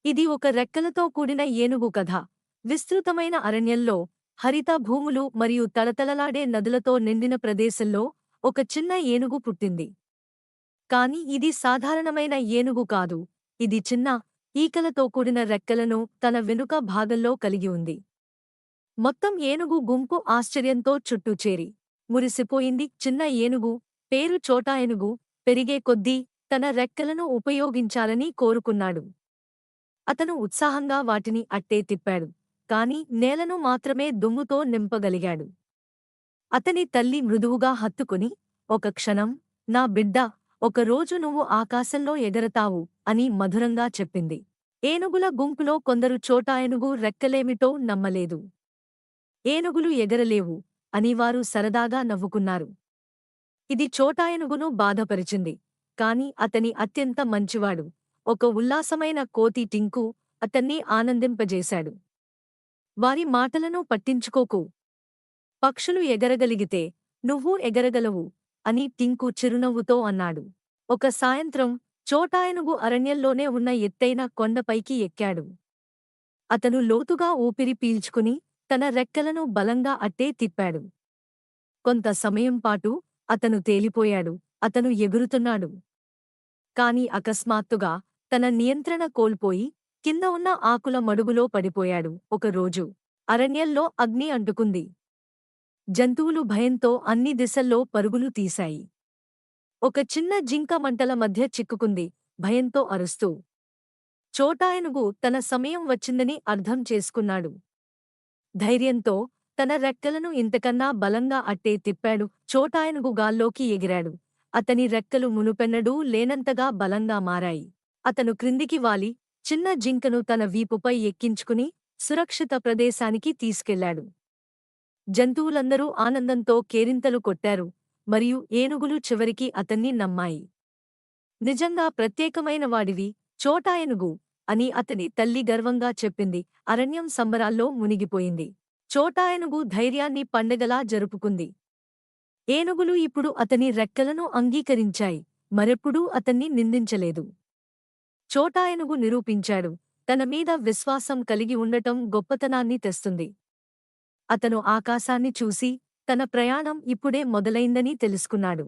ఇది ఒక రెక్కలతో కూడిన ఏనుగు కథ. విస్తృతమైన అరణ్యంలో, హరిత భూములు మరియు తళతళలాడే నదులతో నిండిన ప్రదేశంలో ఒక చిన్న ఏనుగు పుట్టింది. కాని ఇది సాధారణమైన ఏనుగు కాదు. ఇది చిన్న, ఈకలతో కూడిన రెక్కలను తన వెనుక భాగంలో కలిగి ఉంది. మొత్తం ఏనుగు గుంపు ఆశ్చర్యంతో చుట్టూ చేరి మురిసిపోయింది. చిన్న ఏనుగు, పేరు చోటా ఏనుగు, పెరిగే కొద్దీ తన రెక్కలను ఉపయోగించాలని కోరుకున్నాడు. అతను ఉత్సాహంగా వాటిని అట్టే తిప్పాడు. కాని నేలను మాత్రమే దుమ్ముతో నింపగలిగాడు. అతని తల్లి మృదువుగా హత్తుకుని, ఒక క్షణం, నా బిడ్డా, ఒకరోజు నువ్వు ఆకాశంలో ఎగరతావు అని మధురంగా చెప్పింది. ఏనుగుల గుంపులో కొందరు చోటా ఏనుగు రెక్కలేమిటో నమ్మలేదు. ఏనుగులు ఎగరలేవు అని వారు సరదాగా నవ్వుకున్నారు. ఇది చోటా ఏనుగును బాధపరిచింది. కాని అతని అత్యంత మంచివాడు, ఒక ఉల్లాసమైన కోతి టింకు, అతన్ని ఆనందింపజేశాడు. వారి మాటలను పట్టించుకోకు. పక్షులు ఎగరగలిగితే నువ్వూ ఎగరగలవు అని టింకు చిరునవ్వుతో అన్నాడు. ఒక సాయంత్రం చోటా ఏనుగు అరణ్యంలోనే ఉన్న ఎత్తైన కొండపైకి ఎక్కాడు. అతను లోతుగా ఊపిరి పీల్చుకుని తన రెక్కలను బలంగా అట్టే తిప్పాడు. కొంత సమయం పాటు అతను తేలిపోయాడు. అతను ఎగురుతున్నాడు. కాని అకస్మాత్తుగా తన నియంత్రణ కోల్పోయి కింద ఉన్న ఆకుల మడుగులో పడిపోయాడు. ఒకరోజు అరణ్యంలో అగ్ని అంటుకుంది. జంతువులు భయంతో అన్ని దిశల్లో పరుగులు తీశాయి. ఒక చిన్న జింక మంటల మధ్య చిక్కుకుంది, భయంతో అరుస్తూ. చోటా ఏనుగు తన సమయం వచ్చిందని అర్థం చేసుకున్నాడు. ధైర్యంతో తన రెక్కలను ఇంతకన్నా బలంగా అట్టే తిప్పాడు. చోటా ఏనుగు గాల్లోకి ఎగిరాడు. అతని రెక్కలు మునుపెన్నడూ లేనంతగా బలంగా మారాయి. అతను క్రిందికి వాలి చిన్న జింకను తన వీపుపై ఎక్కించుకుని సురక్షిత ప్రదేశానికి తీసుకెళ్లాడు. జంతువులందరూ ఆనందంతో కేరింతలు కొట్టారు, మరియు ఏనుగులు చివరికి అతన్ని నమ్మాయి. నిజంగా ప్రత్యేకమైన వాడివి, చోటా ఏనుగు అని అతని తల్లి గర్వంగా చెప్పింది. అరణ్యం సంబరాల్లో మునిగిపోయింది. చోటా ఏనుగు ధైర్యాన్ని పండగలా జరుపుకుంది. ఏనుగులు ఇప్పుడు అతని రెక్కలను అంగీకరించాయి, మరెప్పుడూ అతన్ని నిందించలేదు. చోటా ఏనుగు నిరూపించాడు, తన మీద విశ్వాసం కలిగి ఉండటం గొప్పతనాన్ని తెస్తుంది. అతను ఆకాశాన్ని చూసి తన ప్రయాణం ఇప్పుడే మొదలైందని తెలుసుకున్నాడు.